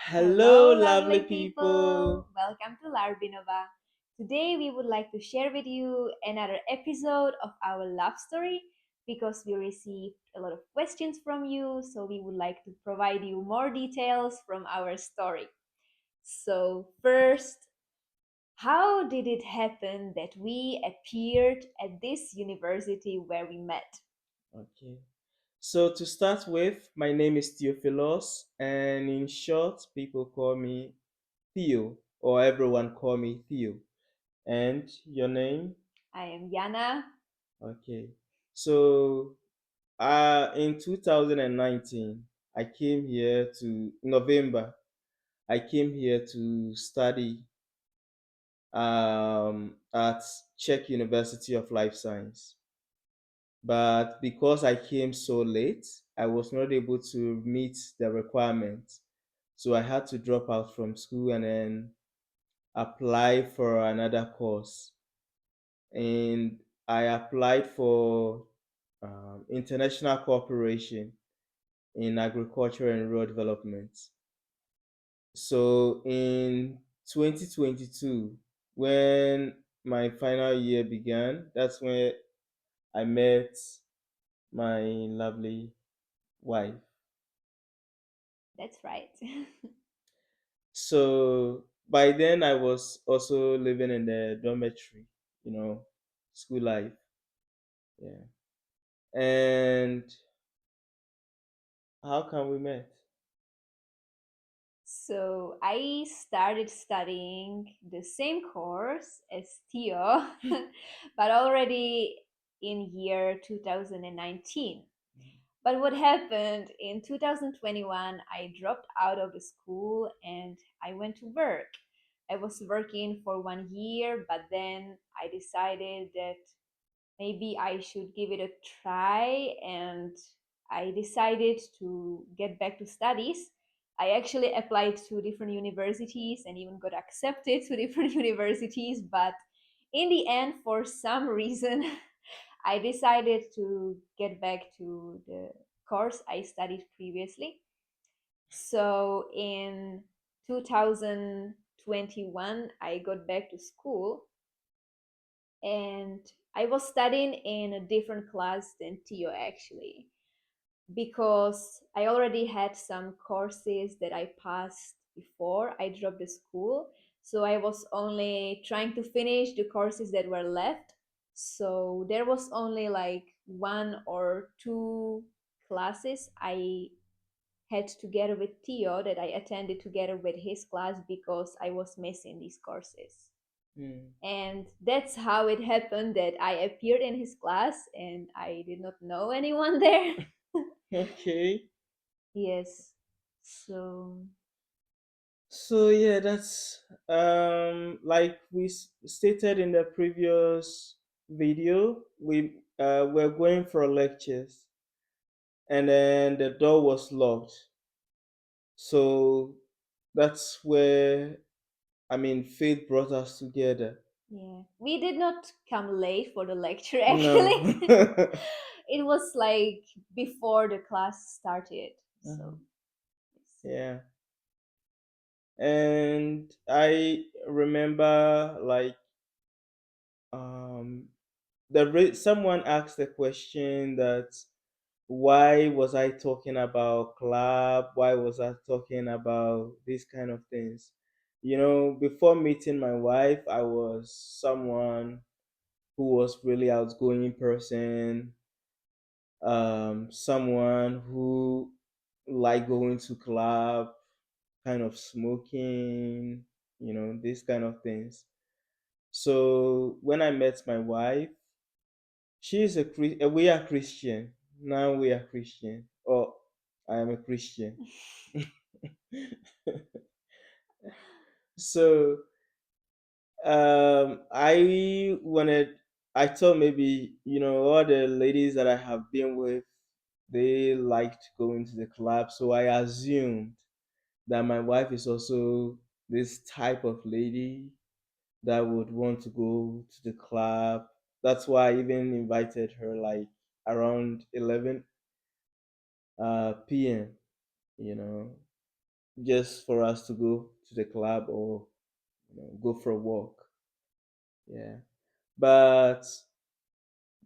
Hello, Hello, lovely lovely people! people. Welcome to Larbinova. Today, we would like to share with you another episode of our love story because we received a lot of questions from you, so we would like to provide you more details from our story. So, first, how did it happen that we appeared at this university where we met? Okay. So to start with, my name is Theophilos, and in short, people call me Theo, or everyone call me Theo. And your name? I am Yana. Okay. So, in 2019, I came here to November. I came here to study at Czech University of Life Science. But because I came so late, I was not able to meet the requirements. So I had to drop out from school and then apply for another course. And I applied for international cooperation in agriculture and rural development. So in 2022, when my final year began, that's when I met my lovely wife. That's right. So by then I was also living in the dormitory, you know, school life. Yeah. And how can we met? So I started studying the same course as Theo, but already in year 2019. But what happened in 2021, I dropped out of the school and I went to work. I was working for 1 year, but then I decided that maybe I should give it a try, and I decided to get back to studies. I actually applied to different universities and even got accepted to different universities, but in the end, for some reason, I decided to get back to the course I studied previously. So in 2021, I got back to school and I was studying in a different class than Theo actually, because I already had some courses that I passed before I dropped the school. So I was only trying to finish the courses that were left. So there was only like one or two classes I had together with Theo that I attended together with his class because I was missing these courses. Hmm. And that's how it happened that I appeared in his class and I did not know anyone there. Okay. Yes. So, So yeah, that's like we stated in the previous video, we're going for lectures and then the door was locked. So that's where fate brought us together. yeah. We did not come late for the lecture actually. No. It was like before the class started. So, Mhm. yes. Yeah. And I remember like um someone asked a question that why was I talking about club? Why was I talking about these kind of things? You know, before meeting my wife, I was someone who was really outgoing person, someone who like going to club, kind of smoking, these kind of things. So when I met my wife, we are Christian. Now we are Christian. Oh, I am a Christian. So I thought maybe, all the ladies that I have been with, they liked going to the club. So I assumed that my wife is also this type of lady that would want to go to the club. That's why I even invited her like around 11 p.m. You know. just for us to go to the club or go for a walk. Yeah, but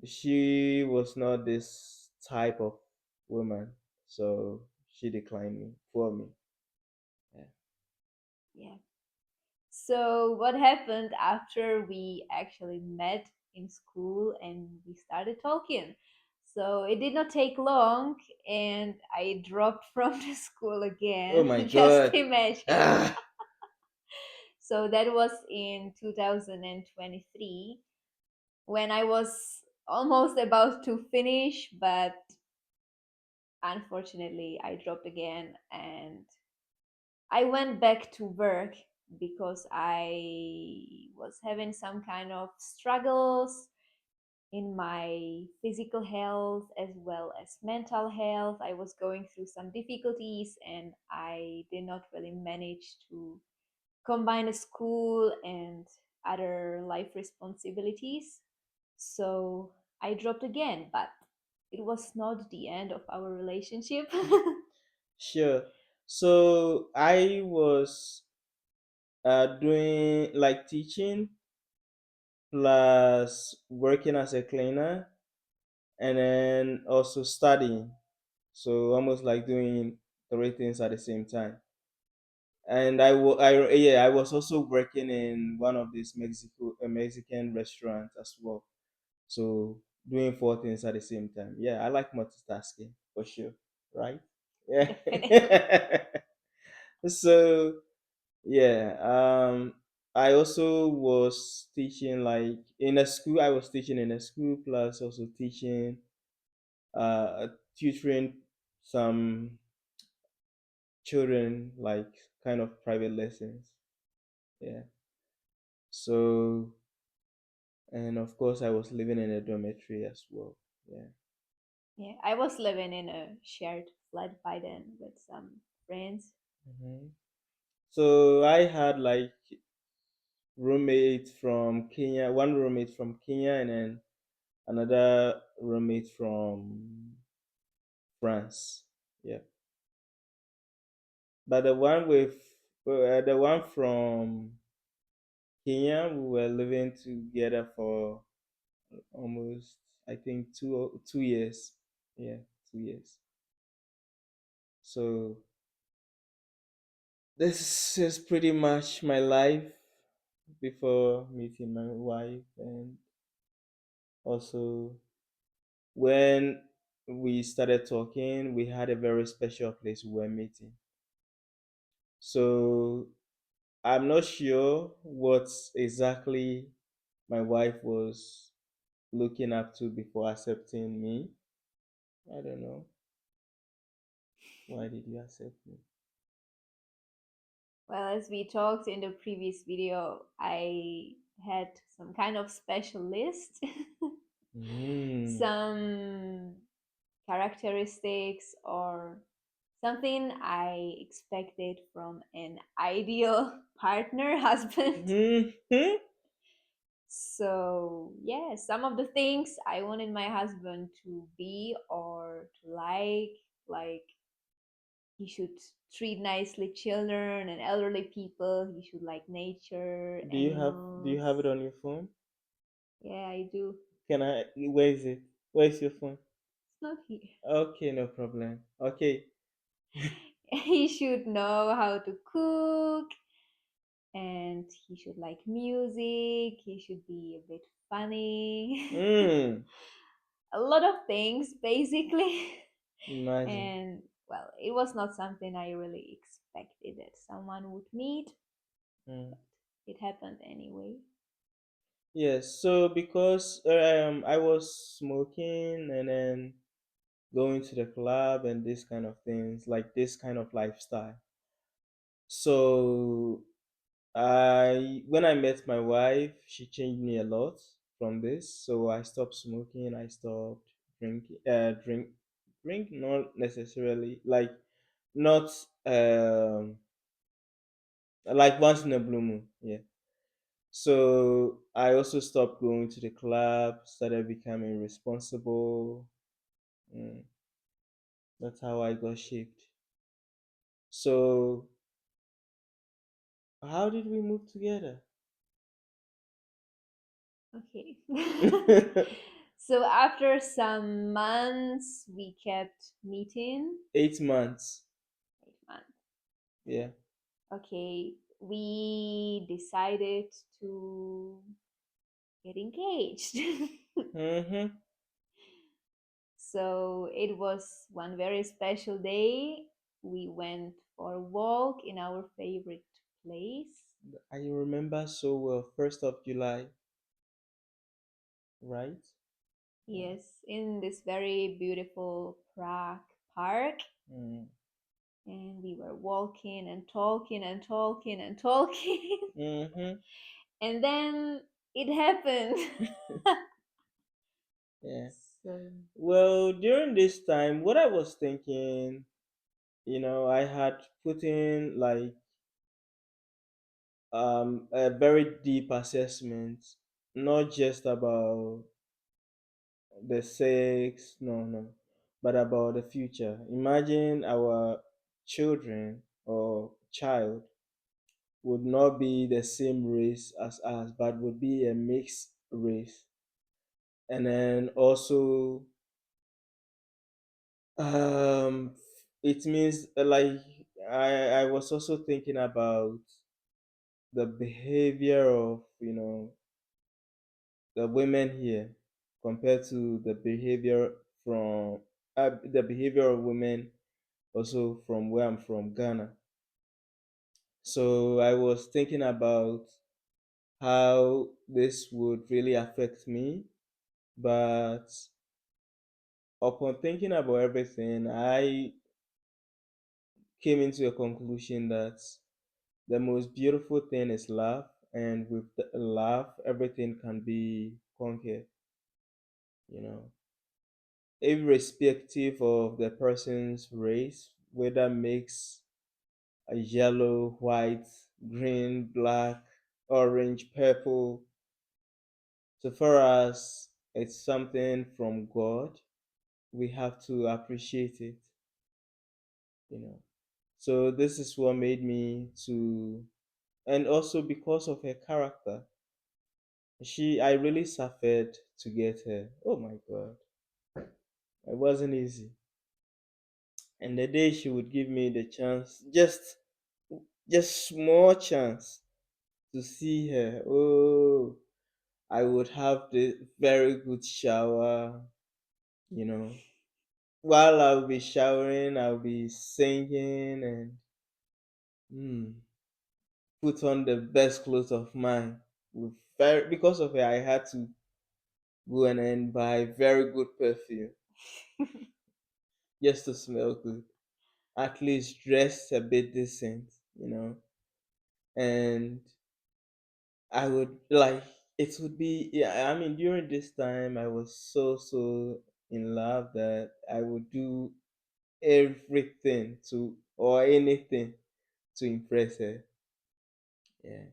she was not this type of woman, so she declined me for me. Yeah. Yeah. So, what happened after we actually met in school and we started talking? So, it did not take long, and I dropped from the school Oh my again. Just god. imagine. Ah. So, that was in 2023 when I was almost about to finish, but unfortunately, I dropped again and I went back to work because I was having some kind of struggles in my physical health as well as mental health. I was going through some difficulties and I did not really manage to combine the school and other life responsibilities. So I dropped again, but it was not the end of our relationship. Sure. So I was doing like teaching plus working as a cleaner and then also studying. So almost like doing three things at the same time. And I was also working in one of these Mexican restaurants as well. So doing four things at the same time. Yeah, I like multitasking for sure. Right? Yeah. Definitely. So yeah, I also was teaching like in a school. I was teaching in a school plus also teaching, tutoring some children like kind of private lessons. Yeah. So and of course I was living in a dormitory as well. Yeah. Yeah, I was living in a shared flat by then with some friends. hmm So I had like roommate from Kenya, one roommate from Kenya, and then another roommate from France. Yeah. But the one from Kenya, we were living together for almost, I think, 2 years. Yeah, 2 years. So this is pretty much my life before meeting my wife, and also when we started talking, we had a very special place we were meeting. So I'm not sure what exactly my wife was looking up to before accepting me. I don't know. Why did you accept me? Well, as we talked in the previous video, I had some kind of special list, Mm. some characteristics or something I expected from an ideal partner, husband. Hmm. So, yeah, some of the things I wanted my husband to be or to like he should treat nicely children and elderly people. He should like nature, Do you animals. have it on your phone? Yeah, I do. Can I? Where is it? Where is your phone? It's not here. Okay, no problem. Okay. He should know how to cook and he should like music. He should be a bit funny. Mm. A lot of things, basically. Imagine. And well, it was not something I really expected that someone would meet, Mm. but it happened anyway. Yes. So because I was smoking and then going to the club and this kind of things, like this kind of lifestyle. So I when I met my wife, she changed me a lot from this. So I stopped smoking. I stopped drinking. Drink not necessarily like not like once in a blue moon. Yeah. So I also stopped going to the club. Started becoming responsible. Mm, that's how I got shaped. So How did we move together? Okay. So after some months, we kept meeting. 8 months. 8 months. Yeah. Okay, we decided to get engaged. Mm-hmm. So it was one very special day. We went for a walk in our favorite place. I remember so well. 1st of July, right? Yeah. Yes, in this very beautiful Prague park. Mm. And we were walking and talking and talking and talking. Mm-hmm. And then it happened. Yeah. So Well, during this time, what I was thinking, I had put in like a very deep assessment, not just about the sex, no, no, but about the future. Imagine our children or child would not be the same race as us, but would be a mixed race. And then also, um, it means like I was also thinking about the behavior of the women here compared to the behavior of women also from where I'm from, Ghana. So I was thinking about how this would really affect me, but upon thinking about everything, I came into a conclusion that the most beautiful thing is love, and with love, everything can be conquered, you know, irrespective of the person's race, whether mixed, yellow, white, green, black, orange, purple. So far as it's something from God, we have to appreciate it, you know. So this is what made me to, and also because of her character, I really suffered to get her. Oh my God, it wasn't easy. And the day she would give me the chance, just small chance to see her, oh, I would have the very good shower, you know. While I'll be showering, I'll be singing and put on the best clothes of mine. Because of it, I had to go and then buy very good perfume just to smell good. At least dress a bit decent, And I would like it would be, yeah. I mean, during this time, I was so in love that I would do everything to or anything to impress her. Yeah.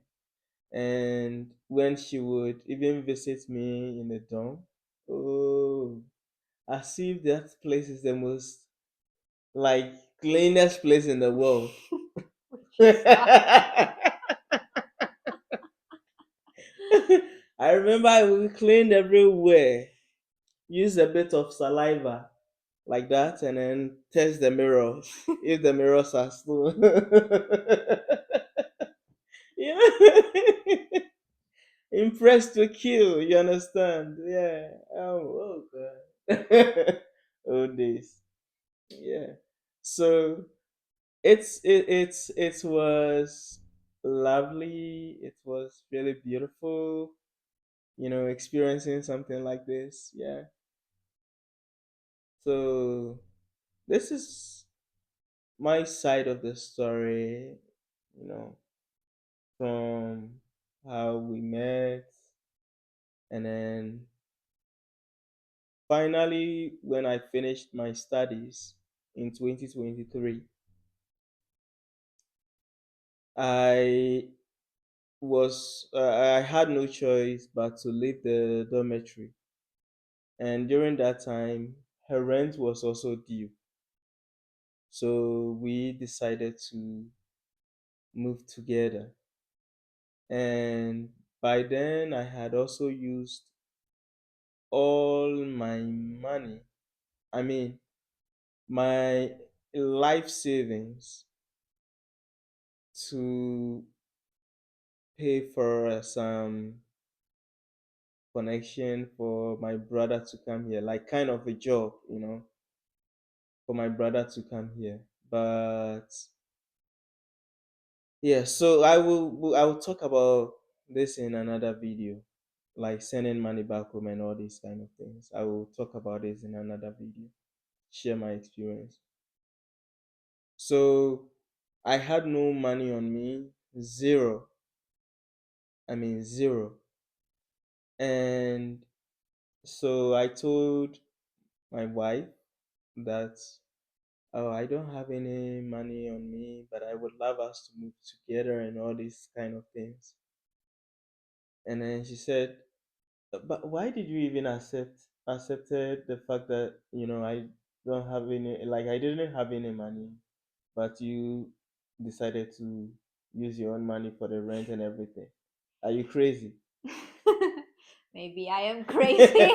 And when she would even visit me in the dorm, oh, as if that place is the most like cleanest place in the world. which is not. I remember I would clean everywhere, use a bit of saliva like that, and then test the mirrors if the mirrors are still. Yeah. Impressed to kill, you understand? Yeah. Oh God. Oh days. Yeah. So it was lovely. It was really beautiful, experiencing something like this. Yeah. So this is my side of the story, you know, from how we met, and then finally, when I finished my studies in 2023, I I had no choice but to leave the dormitory. And during that time, her rent was also due. So we decided to move together. And by then I had also used all my money. I mean, my life savings to pay for some connection for my brother to come here, like kind of a job, for my brother to come here. But yeah, so I will talk about this in another video, like sending money back home and all these kind of things. I will talk about this in another video, share my experience. So I had no money on me, zero. I mean zero. And so I told my wife that, oh, I don't have any money on me, but I would love us to move together and all these kind of things. And then she said, but why did you even accepted the fact that I don't have any, like I didn't have any money, but you decided to use your own money for the rent and everything? Are you crazy? Maybe I am crazy,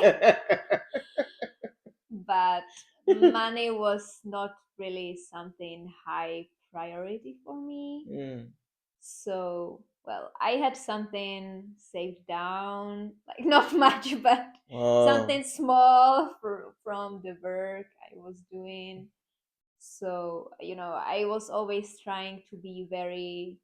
but money was not really something high priority for me. Mm. So, well, I had something saved down, like not much, but Wow. something small from the work I was doing. So, I was always trying to be very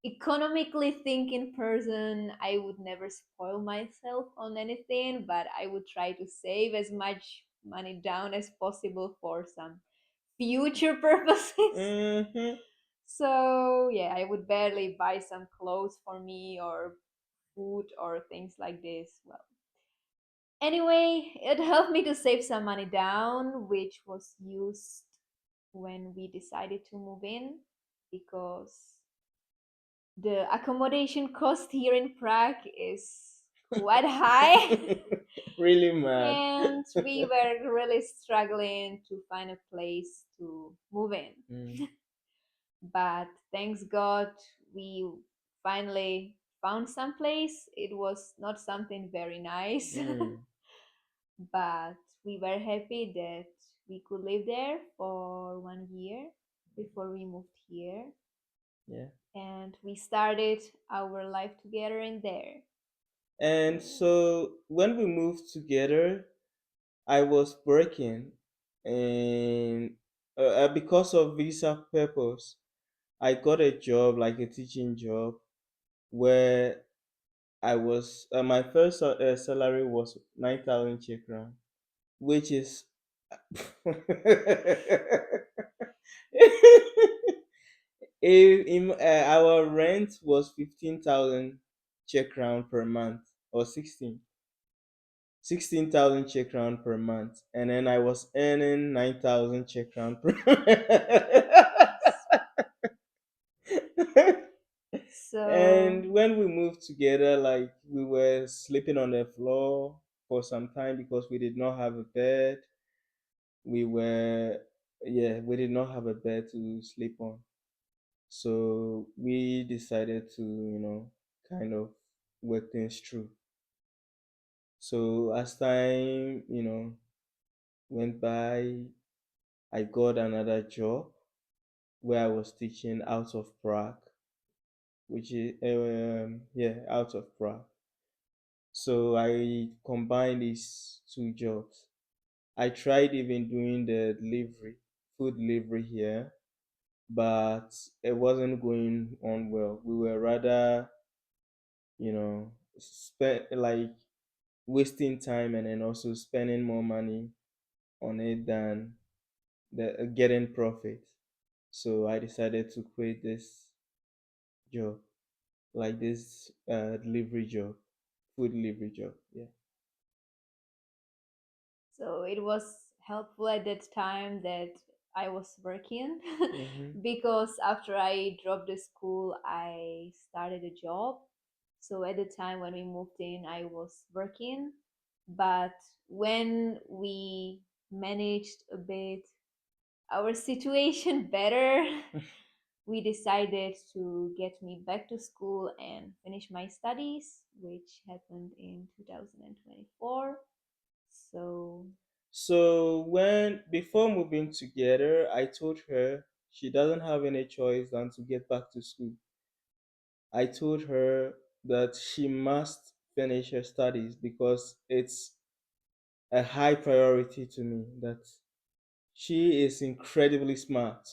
economically thinking person. I would never spoil myself on anything, but I would try to save as much money down as possible for some future purposes. Mm-hmm. So, yeah, I would barely buy some clothes for me or food or things like this. Well, anyway, it helped me to save some money down, which was used when we decided to move in because the accommodation cost here in Prague is quite high. Really mad. And we were really struggling to find a place to move in. Mm, But thanks God, we finally found some place. It was not something very nice, mm, but we were happy that we could live there for 1 year before we moved here. yeah. And we started our life together in there. And so when we moved together, I was working, and because of visa purpose, I got a job, like a teaching job, where I was my first salary was 9,000 Czech crown, which is our rent was 15,000 Czech crown per month, or 16,000 Czech crown per month, and then I was earning 9,000 Czech crown per Yes. So, And when we moved together, like we were sleeping on the floor for some time because we did not have a bed. We were, yeah, we did not have a bed to sleep on. So we decided to, kind of work things through. So as time, went by, I got another job where I was teaching out of Prague, which is, yeah, out of Prague. So I combined these two jobs. I tried even doing the delivery, food delivery here, but it wasn't going on well. We were rather, spend like wasting time and then also spending more money on it than getting profit. So I decided to quit this job, like this delivery job, food delivery job. Yeah. so it was helpful at that time that I was working Mm-hmm. because after I dropped the school, I started a job. So at the time when we moved in, I was working. But when we managed a bit our situation better, we decided to get me back to school and finish my studies, which happened in 2024. So, So when before moving together, I told her she doesn't have any choice than to get back to school. I told her that she must finish her studies because it's a high priority to me, that she is incredibly smart,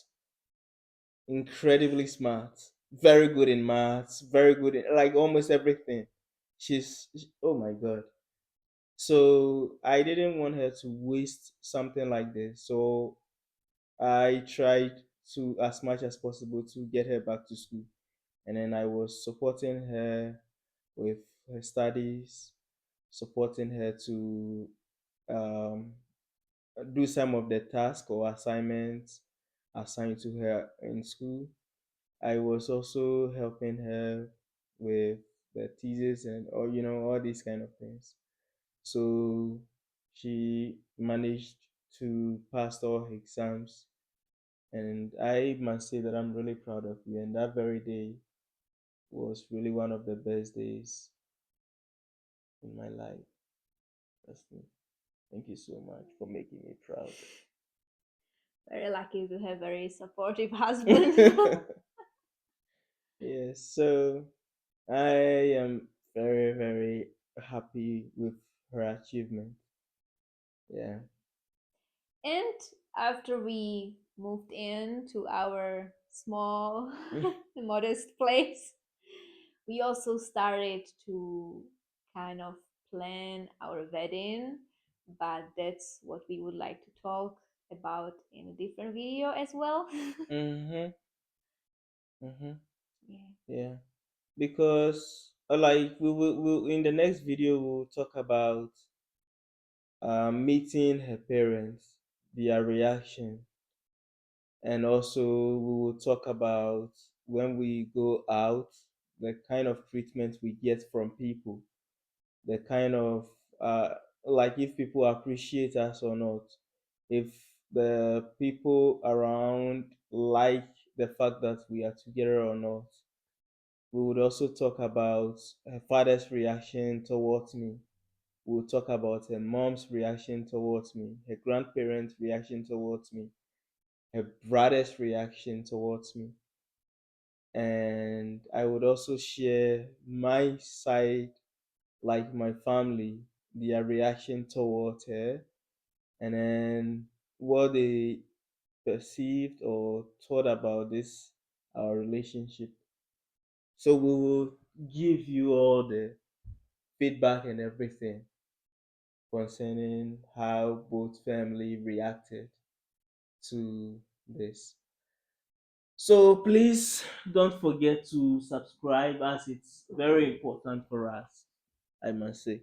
very good in maths, very good in like almost everything. Oh my god. So I didn't want her to waste something like this. So I tried to, as much as possible, to get her back to school. And then I was supporting her with her studies, supporting her to um, do some of the tasks or assignments assigned to her in school. I was also helping her with the thesis and or all these kind of things. So she managed to pass all her exams, and I must say that I'm really proud of you. And that very day was really one of the best days in my life. That's me. Thank you so much for making me proud. very lucky to have very supportive husband. Yes, so I am very, very happy with her achievement. Yeah. And after we moved in to our small, modest place, we also started to kind of plan our wedding, but that's what we would like to talk about in a different video as well. Mm-hmm. Mm-hmm. Yeah. Yeah. Because like we'll in the next video we'll talk about meeting her parents, their reaction, and also we will talk about when we go out, the kind of treatment we get from people, the kind of like if people appreciate us or not, if the people around like the fact that we are together or not. We would also talk about her father's reaction towards me. We'll talk about her mom's reaction towards me, her grandparents' reaction towards me, her brother's reaction towards me. And I would also share my side, like my family, their reaction towards her, and then what they perceived or thought about this our relationship. So we will give you all the feedback and everything concerning how both family reacted to this. So please don't forget to subscribe, as it's very important for us. I must say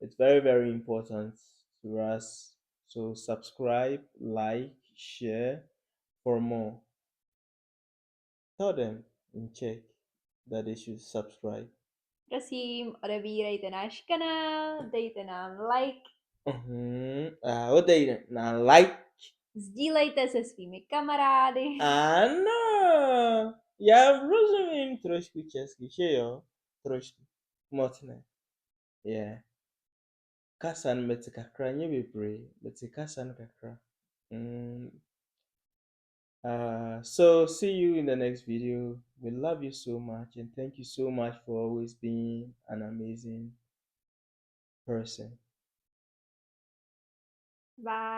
it's very, very important to us. So subscribe, like, share for more. Tell them in check that they should subscribe. Prosím, odebírejte náš kanál, dejte nám like, Odejde na like. sdílejte se svými kamarády. Ano, já rozumím trošku česky, že jo? Trošku. Moc ne. Yeah. Kasan mete kakra nye bebree. Mete kasan kakra. Mm. So see you in the next video. We love you so much and thank you so much for always being an amazing person. Bye.